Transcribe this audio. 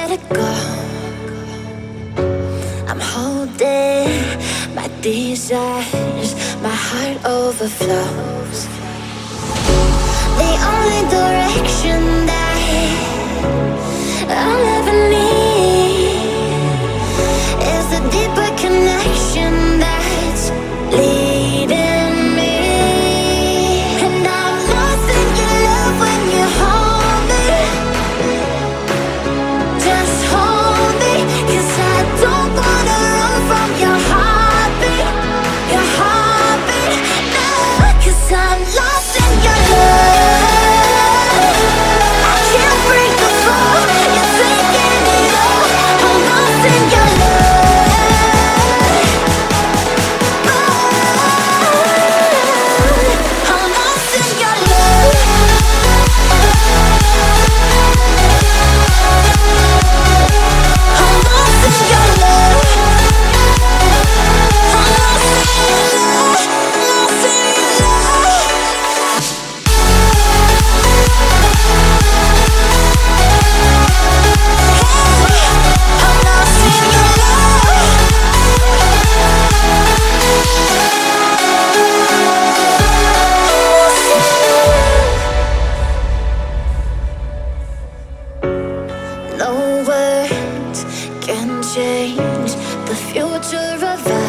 let it go. I'm holding my desires, my heart overflows. The only direction that I'll ever need is a deeper connection that's leading me. And I'm lost in your love when you hold me. Just hold me, 'cause I don't wanna run from your heartbeat. Your heartbeat, no, 'cause I'm lost in your love. I can't break the fall, you're taking it all. I'm lost in your love. I'm lost in your love. I'm lost in your love. I'm lost in your love. Lost in your love. I'm lost in your love. No words can change the future of us.